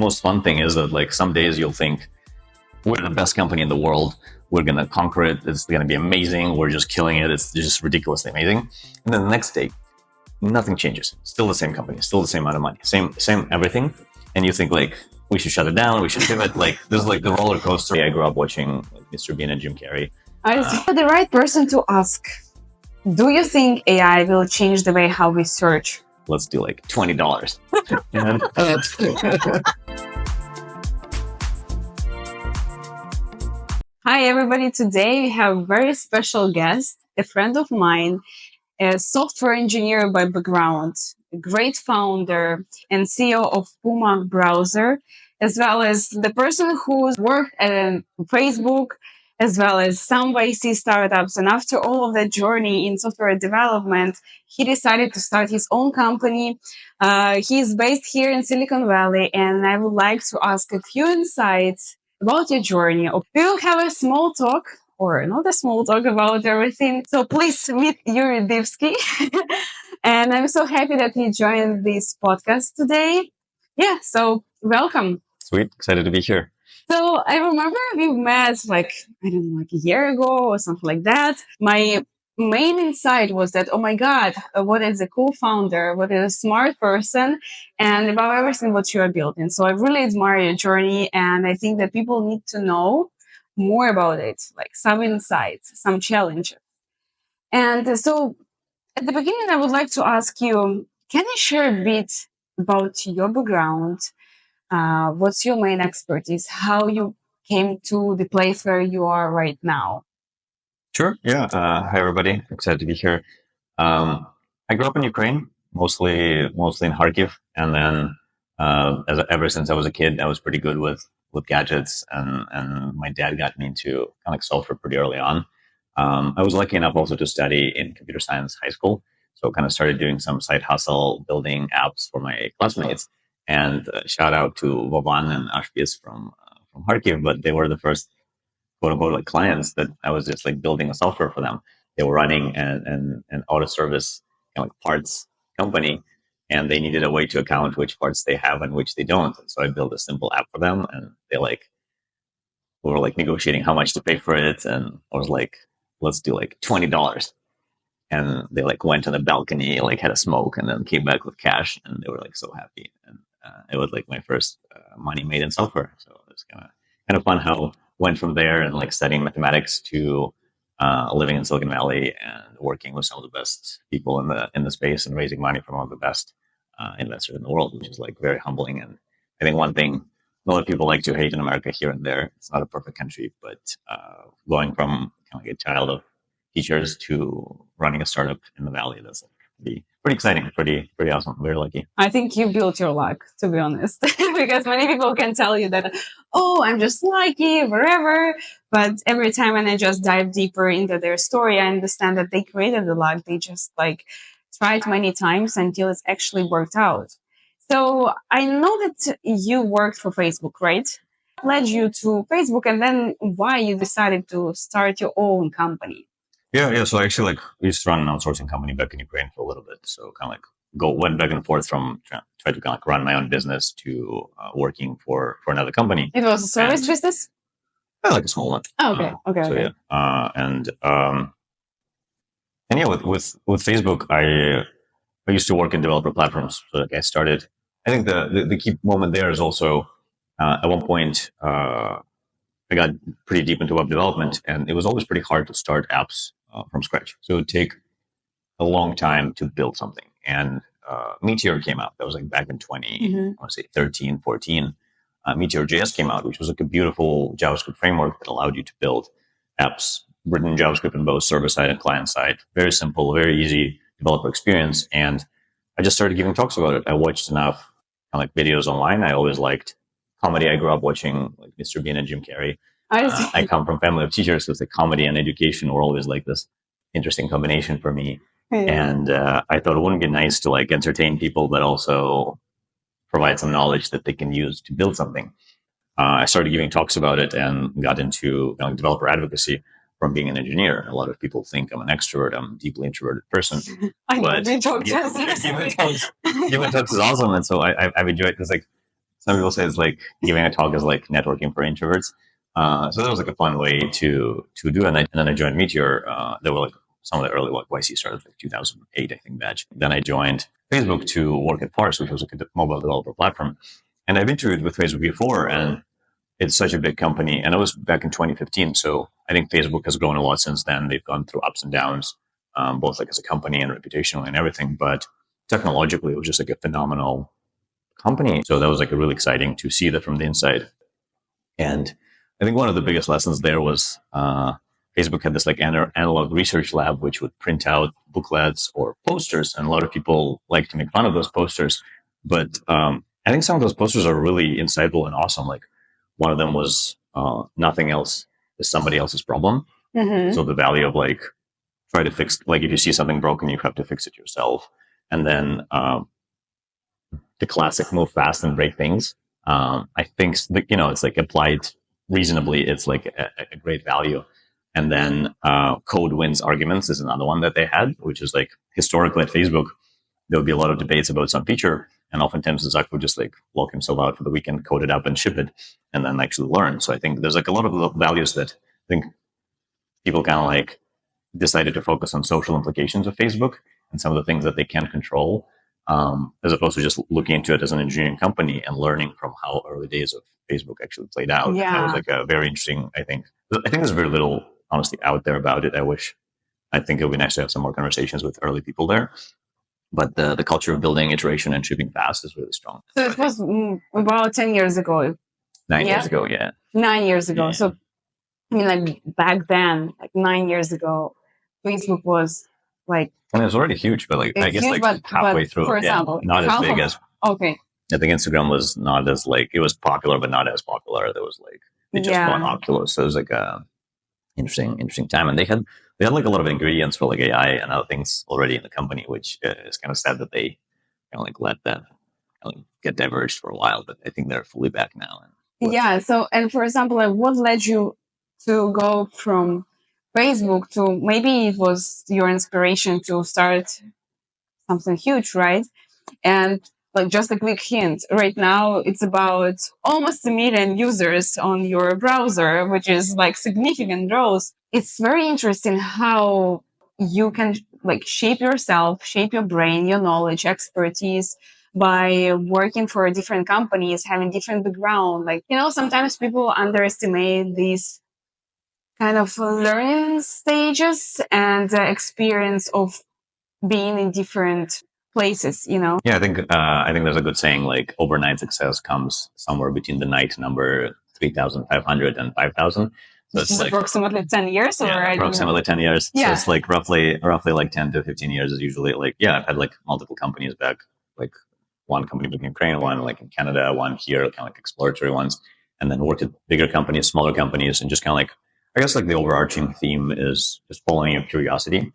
most fun thing is that like some days you'll think we're the best company in the world. We're going to conquer it. It's going to be amazing. We're just killing it. It's just ridiculously amazing. And then the next day, nothing changes. Still the same company, still the same amount of money, same everything. And you think like, we should shut it down. We should pivot. Like this is like the roller coaster. I grew up watching like, Mr. Bean and Jim Carrey. I was the right person to ask. Do you think AI will change the way how we search? Let's do like $20. Hi, everybody. Today we have a very special guest, a friend of mine, a software engineer by background, a great founder and CEO of Puma Browser, as well as the person who's worked at Facebook, as well as some YC startups. And after all of that journey in software development, he decided to start his own company. He's based here in Silicon Valley, and I would like to ask a few insights about your journey. We will have a small talk, or not a small talk, about everything. So please meet Yuriy. And I'm so happy that he joined this podcast today. Yeah, so welcome. Sweet, excited to be here. So I remember we met like a year ago or something like that. My main insight was that, oh my God, what is a co-founder? What is a smart person? And about everything what you are building. So I really admire your journey. And I think that people need to know more about it, like some insights, some challenges. And so at the beginning, I would like to ask you, can you share a bit about your background? What's your main expertise? How you came to the place where you are right now? Sure. Yeah. Hi, everybody. Excited to be here. I grew up in Ukraine, mostly in Kharkiv, and then ever since I was a kid, I was pretty good with gadgets, and my dad got me into kind of like software pretty early on. I was lucky enough also to study in computer science high school, so kind of started doing some side hustle, building apps for my classmates. And shout out to Vovan and Ashbis from Kharkiv, but they were the first quote unquote like clients that I was just like building a software for them. They were running an auto service kind of like parts company, and they needed a way to account which parts they have and which they don't. And so I built a simple app for them, and we were like negotiating how much to pay for it, and I was like, let's do like $20. And they like went on the balcony, like had a smoke, and then came back with cash, and they were like so happy. And it was like my first money made in software. So it was kind of fun how went from there and like studying mathematics to living in Silicon Valley and working with some of the best people in the space and raising money from one of the best investors in the world, which is like very humbling. And I think one thing a lot of people like to hate in America here and there, it's not a perfect country, but going from kind of like a child of teachers to running a startup in the Valley, that's like pretty exciting, pretty awesome. Very lucky. I think you built your luck, to be honest, because many people can tell you that, oh, I'm just lucky, whatever. But every time when I just dive deeper into their story, I understand that they created the luck. They just like tried many times until it's actually worked out. So I know that you worked for Facebook, right? What led you to Facebook, and then why you decided to start your own company? Yeah. So actually, like we used to run an outsourcing company back in Ukraine for a little bit. So kind of like went back and forth from try to kind of like run my own business to working for another company. It was a service business? Like a small one. Oh, okay. Okay. Yeah. And yeah, with Facebook, I used to work in developer platforms. So like I started. I think the key moment there is also at one point I got pretty deep into web development, and it was always pretty hard to start apps from scratch. So it would take a long time to build something. And Meteor came out. That was like back in 13, 14. Meteor.js came out, which was like a beautiful JavaScript framework that allowed you to build apps written in JavaScript on both server side and client side. Very simple, very easy developer experience. And I just started giving talks about it. I watched enough kind of like videos online. I always liked comedy. I grew up watching like Mr. Bean and Jim Carrey. I come from a family of teachers, so it's like comedy and education were always like this interesting combination for me. Yeah. And I thought it wouldn't be nice to like entertain people, but also provide some knowledge that they can use to build something. I started giving talks about it and got into developer advocacy from being an engineer. A lot of people think I'm an extrovert. I'm a deeply introverted person. I know, giving talks is awesome. And so I've enjoyed this. Like some people say it's like giving a talk is like networking for introverts. So that was like a fun way to do it. And then I joined Meteor. They were like some of the early like YC started like 2008, I think, batch. Then I joined Facebook to work at Parse, which was like a mobile developer platform. And I've interviewed with Facebook before, and it's such a big company. And it was back in 2015. So I think Facebook has grown a lot since then. They've gone through ups and downs, both like as a company and reputationally and everything. But technologically, it was just like a phenomenal company. So that was like really exciting to see that from the inside. And I think one of the biggest lessons there was Facebook had this like analog research lab, which would print out booklets or posters. And a lot of people like to make fun of those posters. But I think some of those posters are really insightful and awesome. Like one of them was nothing else is somebody else's problem. Mm-hmm. So the value of like try to fix, like if you see something broken, you have to fix it yourself. And then the classic move fast and break things. I think it's like applied reasonably. It's like a great value. And then code wins arguments is another one that they had, which is like historically at Facebook, there would be a lot of debates about some feature. And oftentimes Zuck would just like lock himself out for the weekend, code it up and ship it, and then actually learn. So I think there's like a lot of values that I think people kind of like decided to focus on social implications of Facebook and some of the things that they can control, as opposed to just looking into it as an engineering company and learning from how early days of Facebook actually played out. Yeah. That was like a very interesting, I think there's very little honestly out there about it. I think it would be nice to have some more conversations with early people there. But the culture of building iteration and shipping fast is really strong. So it was about 10 years ago. 9 years ago, yeah. 9 years ago. Yeah. So, I mean, like back then, like 9 years ago, Facebook was like. And it was already huge, but like, I guess huge, like halfway but through, for example, not as big as. Okay. I think Instagram was not as like, it was popular, but not as popular. There was like, they just bought Oculus. So it was like a interesting time. And they had like a lot of ingredients for like AI and other things already in the company, which is kind of sad that they kind of like let that kind of get diverged for a while. But I think they're fully back now. Yeah. So, and for example, like what led you to go from Facebook to maybe it was your inspiration to start something huge, right? And like just a quick hint, right now it's about almost 1 million users on your browser, which is like significant growth. It's very interesting how you can like shape yourself, shape your brain, your knowledge, expertise by working for different companies, having different background. Like, sometimes people underestimate these kind of learning stages and experience of being in different places, Yeah, I think there's a good saying like overnight success comes somewhere between the night number 3,500 and 5,000. So it's like approximately 10 years, or approximately 10 years. Yeah. So it's like roughly like 10 to 15 years is usually like, I've had like multiple companies back, like one company back in Ukraine, one like in Canada, one here, kind of like exploratory ones, and then worked at bigger companies, smaller companies, and just kind of like, I guess like the overarching theme is just following your curiosity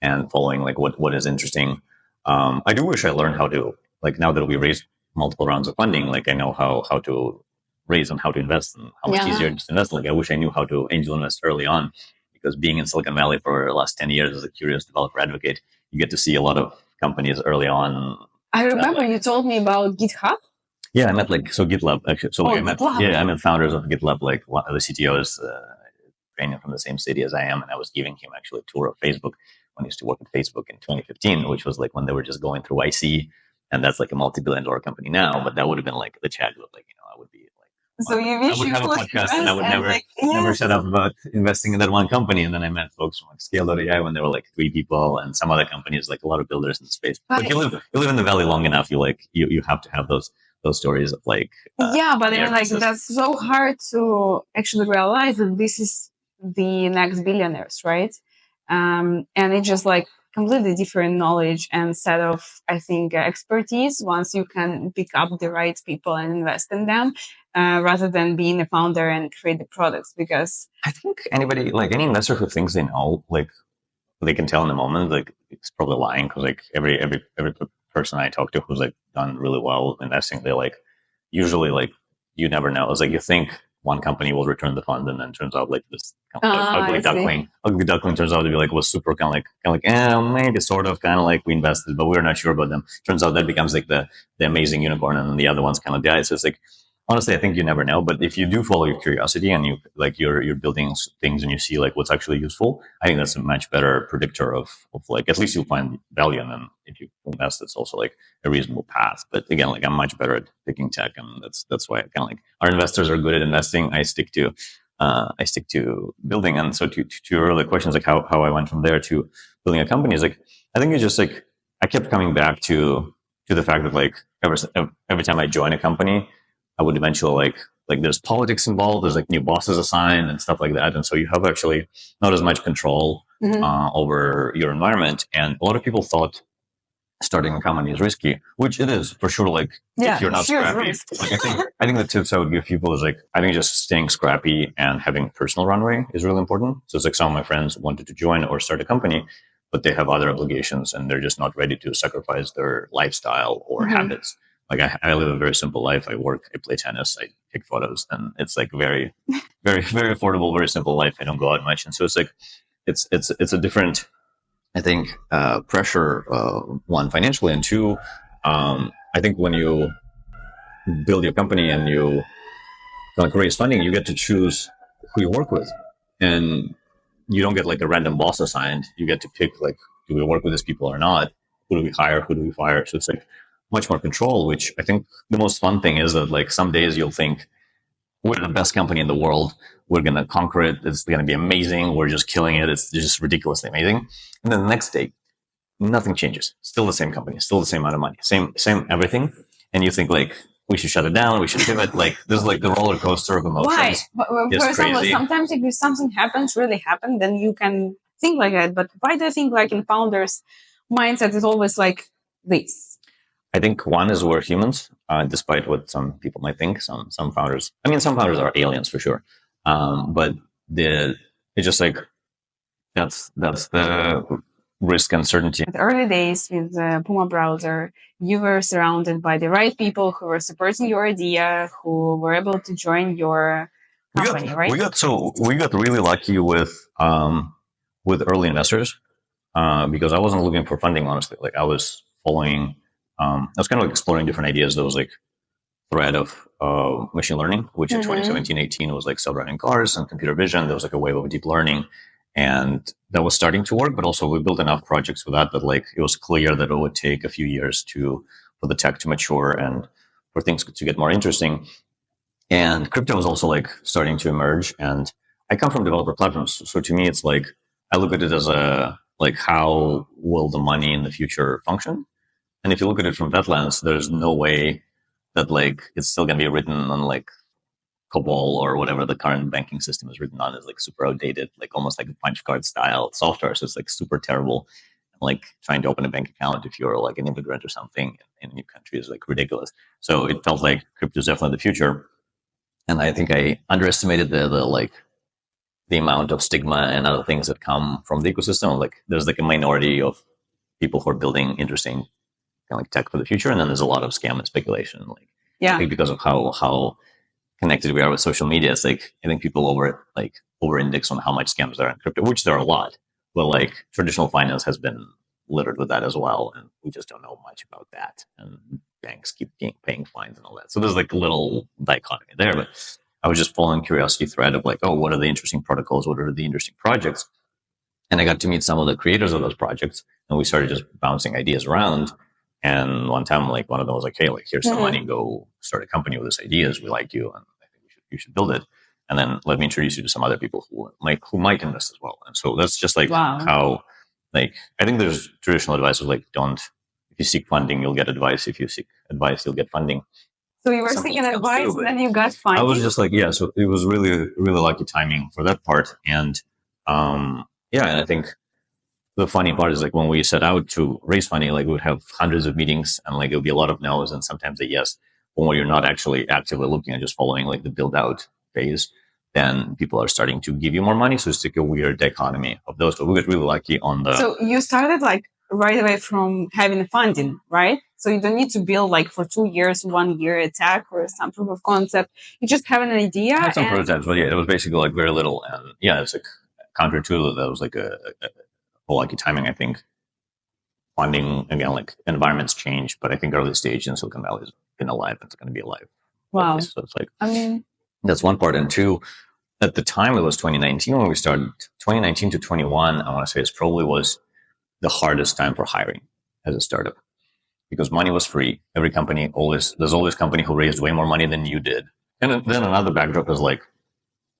and following like what is interesting. I do wish I learned how to, like, now that we raised multiple rounds of funding, like I know how to raise and how to invest and how much easier it is to invest. Like I wish I knew how to angel invest early on, because being in Silicon Valley for the last 10 years as a curious developer advocate, you get to see a lot of companies early on. I remember you told me about GitHub. Yeah, I met GitLab actually. So I met founders of GitLab, like one of the CTOs, Ukrainian from the same city as I am, and I was giving him actually a tour of Facebook when I used to work at Facebook in 2015, which was like when they were just going through IC, and that's like a multi-billion-dollar company now. But that would have been like the chat group, like I would be like. So you wish I would have a podcast, and I would never shut up about investing in that one company. And then I met folks from like Scale.ai when there were like 3 people, and some other companies, like a lot of builders in the space. But you live in the valley long enough, you have to have those stories of like. But I mean, like that's so hard to actually realize that this is the next billionaires, right? And it's just like completely different knowledge and set of, I think, expertise once you can pick up the right people and invest in them, rather than being a founder and create the products. Because I think anybody, like any investor who thinks they know, like they can tell in the moment, like it's probably lying, because like every person I talk to who's like done really well investing, they like usually like you never know. It's like you think one company will return the fund, and then turns out like this I see. ugly duckling turns out to be like was super maybe sort of kind of like we invested, but we were not sure about them. Turns out that becomes like the amazing unicorn, and then the other ones kind of die. So it's like honestly, I think you never know. But if you do follow your curiosity and you like you're building things and you see like what's actually useful, I think that's a much better predictor of like at least you'll find value. And then if you invest, it's also like a reasonable path. But again, like I'm much better at picking tech, and that's why I kind of like our investors are good at investing. I stick to building. And so to your earlier questions, like how I went from there to building a company is like I think it's just like I kept coming back to the fact that like every time I join a company, I would eventually like there's politics involved. There's like new bosses assigned and stuff like that, and so you have actually not as much control over your environment. And a lot of people thought starting a company is risky, which it is for sure. Like if you're not scrappy, like I think the tips I would give people is like I think just staying scrappy and having personal runway is really important. So it's like some of my friends wanted to join or start a company, but they have other obligations and they're just not ready to sacrifice their lifestyle or habits. Like I live a very simple life. I work, I play tennis, I take photos, and it's like very, very, very affordable, very simple life. I don't go out much, and so it's like it's a different, I think, pressure. One financially, and two, I think when you build your company and you like raise funding, you get to choose who you work with, and you don't get like a random boss assigned. You get to pick like, do we work with these people or not? Who do we hire? Who do we fire? So it's like much more control, which I think the most fun thing is that like some days you'll think we're the best company in the world. We're going to conquer it. It's going to be amazing. We're just killing it. It's just ridiculously amazing. And then the next day, nothing changes. Still the same company, still the same amount of money, same everything. And you think like, we should shut it down. We should pivot. Like this is like the roller coaster of emotions. Why? For example, sometimes if something really happens, then you can think like that. But why do you think like in founders' mindset is always like this? I think one is we're humans, despite what some people might think. Some founders, I mean, some founders are aliens for sure. But it's just like that's the risk uncertainty. In the early days with the Puma Browser, you were surrounded by the right people who were supporting your idea, who were able to join your company, right? We got really lucky with early investors because I wasn't looking for funding, honestly. Like I was following. I was kind of like exploring different ideas. There was like thread of machine learning, which in 2017, 18 was like self-driving cars and computer vision. There was like a wave of deep learning, and that was starting to work. But also we built enough projects with that like it was clear that it would take a few years for the tech to mature and for things to get more interesting. And crypto was also like starting to emerge. And I come from developer platforms, so to me, it's like I look at it as a like how will the money in the future function. And if you look at it from that lens, there's no way that like it's still going to be written on like COBOL or whatever the current banking system is written on is like super outdated, like almost like a punch card style software. So it's like super terrible. Like trying to open a bank account if you're like an immigrant or something in a new country is like ridiculous. So it felt like crypto is definitely the future. And I think I underestimated the amount of stigma and other things that come from the ecosystem. Like there's like a minority of people who are building interesting kind of like tech for the future, and then there's a lot of scam and speculation. Like I think because of how connected we are with social media, it's like I think people over index on how much scams there are in crypto, which there are a lot. But like traditional finance has been littered with that as well, and we just don't know much about that. And banks keep paying fines and all that. So there's like a little dichotomy there. But I was just following curiosity thread of like, oh, what are the interesting protocols? What are the interesting projects? And I got to meet some of the creators of those projects, and we started just bouncing ideas around. And one time, like one of them was like, "Hey, like here's some money. Go start a company with this ideas. We like you, and I think you should build it. And then let me introduce you to some other people who might invest as well." And so that's just like how, like I think there's traditional advice of like, don't if you seek funding, you'll get advice. If you seek advice, you'll get funding. So you were seeking advice, and then you got funding. I was just like, yeah. So it was really lucky timing for that part, and and I think. The funny part is like when we set out to raise funding, like we would have hundreds of meetings and like it would be a lot of no's and sometimes a yes. But when you're not actually actively looking and just following like the build out phase, then people are starting to give you more money. So it's like a weird dichotomy of those. But we got really lucky on the. So you started like right away from having funding, right? So you don't need to build like for 2 years, 1 year attack or some proof of concept. You just have an idea. I had some And prototypes, but yeah, it was basically like very little. And yeah, it's like counter to that was like a whole lucky timing, I think. Funding again, like environments change, but I think early stage in Silicon Valley has been alive. It's going to be alive wow, always. So it's like I mean, that's one part. And two, at the time it was 2019 when we started. 2019 to 21, I want to say, is probably was the hardest time for hiring as a startup because money was free. Every company always there's always a company who raised way more money than you did. And then another backdrop is like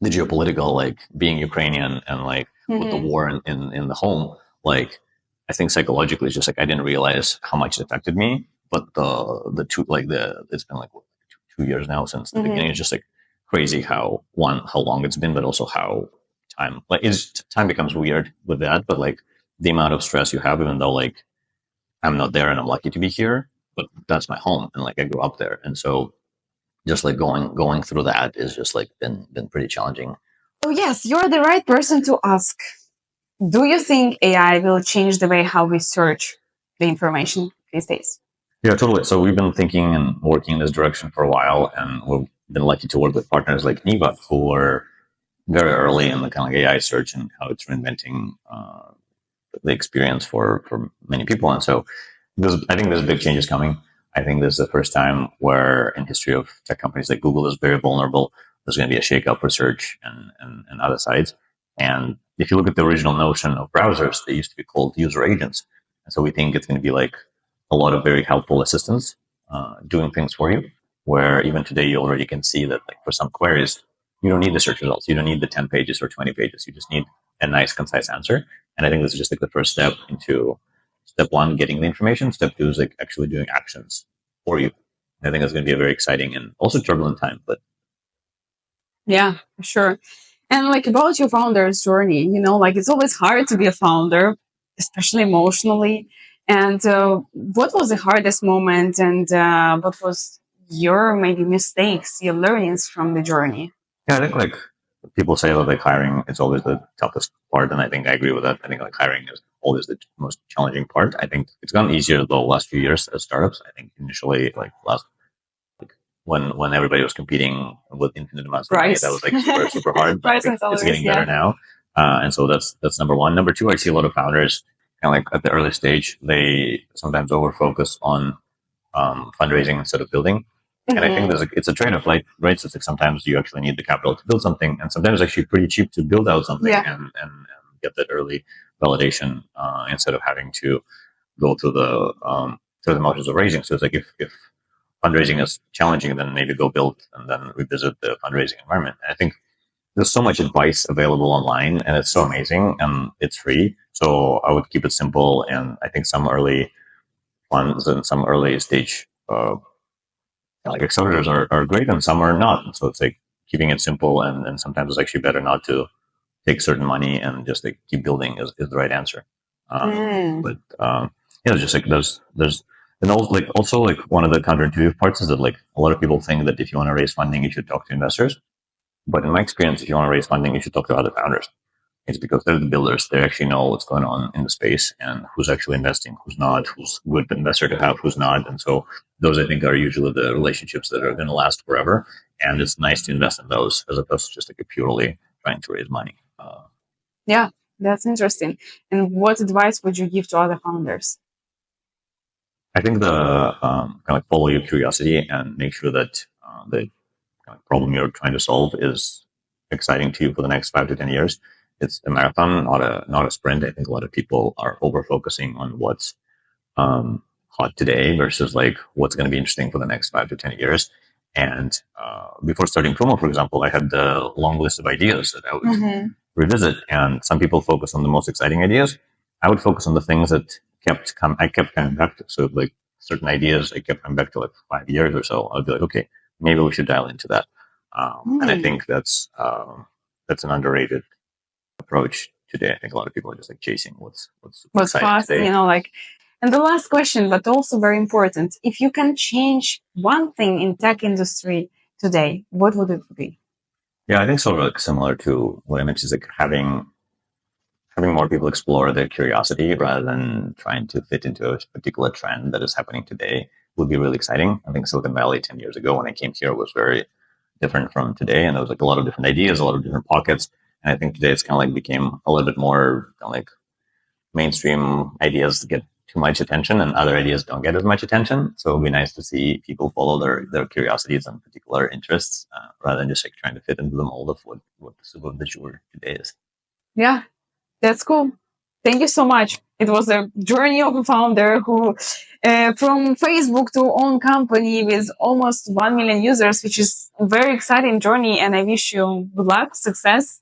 the geopolitical, like being Ukrainian and like with the war in the home, like I think psychologically it's just like I didn't realize how much it affected me. But the two like the it's been like 2 years now since the beginning. It's just like crazy how long it's been, but also how time becomes weird with that. But like the amount of stress you have, even though like I'm not there and I'm lucky to be here, but that's my home and like I grew up there, and so just like going through that is just like been pretty challenging. oh yes, you're the right person to ask. Do you think AI will change the way how we search the information these days? Yeah, totally. So we've been thinking and working in this direction for a while, and we've been lucky to work with partners like Niva, who are very early in the kind of like AI search and how it's reinventing the experience for many people. And so I think there's big changes coming. I think this is the first time where in history of tech companies like Google is very vulnerable. There's going to be a shakeup for search and other sites. And if you look at the original notion of browsers, they used to be called user agents. And so we think it's going to be like a lot of very helpful assistants doing things for you, where even today you already can see that like for some queries, you don't need the search results. You don't need the 10 pages or 20 pages. You just need a nice, concise answer. And I think this is just like the first step into step one, getting the information. Step two is like actually doing actions for you. I think it's going to be a very exciting and also turbulent time. But yeah, for sure. And like about your founder's journey, like it's always hard to be a founder, especially emotionally. And what was the hardest moment, and what was your maybe mistakes, your learnings from the journey? yeah, I think like people say that like hiring is always the toughest part, and I think I agree with that. I think like hiring is always the most challenging part. I think it's gotten easier the last few years as startups. I think initially like last like when everybody was competing with infinite amounts of money, that was like super hard. But I think it's getting better now. And so that's number one. Number two, I see a lot of founders kind of like at the early stage, they sometimes over focus on fundraising instead of building. And I think it's a trade-off, like, right? So it's like sometimes you actually need the capital to build something, and sometimes it's actually pretty cheap to build out something and get that early validation instead of having to go through the motions of raising. So it's like if fundraising is challenging, then maybe go build and then revisit the fundraising environment. And I think there's so much advice available online, and it's so amazing, and it's free. So I would keep it simple, and I think some early funds and some early stage like accelerators are great and some are not. So it's like keeping it simple, and sometimes it's actually better not to take certain money and just like keep building is the right answer. But yeah, it's just like there's and also like one of the counterintuitive parts is that like a lot of people think that if you want to raise funding, you should talk to investors. But in my experience, if you want to raise funding, you should talk to other founders. It's because they're the builders. They actually know what's going on in the space and who's actually investing, who's not, who's a good investor to have, who's not. And so those, I think, are usually the relationships that are going to last forever. And it's nice to invest in those as opposed to just like a purely trying to raise money. Yeah, that's interesting. And what advice would you give to other founders? I think the kind of like follow your curiosity and make sure that the kind of problem you're trying to solve is exciting to you for the next 5 to 10 years. It's a marathon, not a sprint. I think a lot of people are over focusing on what's hot today versus like what's going to be interesting for the next 5 to 10 years. And before starting Puma, for example, I had a long list of ideas that I would revisit. And some people focus on the most exciting ideas. I would focus on the things that I kept coming back to. So like certain ideas, I kept coming back to like 5 years or so. I'd be like, okay, maybe we should dial into that. And I think that's an underrated approach today. I think a lot of people are just like chasing what's fast, today. like. And the last question, but also very important: if you can change one thing in tech industry today, what would it be? Yeah, I think sort of like similar to what I mentioned, is like having having more people explore their curiosity rather than trying to fit into a particular trend that is happening today would be really exciting. I think Silicon Valley 10 years ago when I came here was very different from today. And there was like a lot of different ideas, a lot of different pockets. And I think today it's kind of like became a little bit more kind of like mainstream ideas get too much attention and other ideas don't get as much attention. So it'd be nice to see people follow their curiosities and particular interests rather than just like trying to fit into the mold of what super visual today is. Yeah, that's cool. Thank you so much. It was a journey of a founder who, from Facebook to own company with almost 1 million users, which is a very exciting journey. And I wish you good luck, success.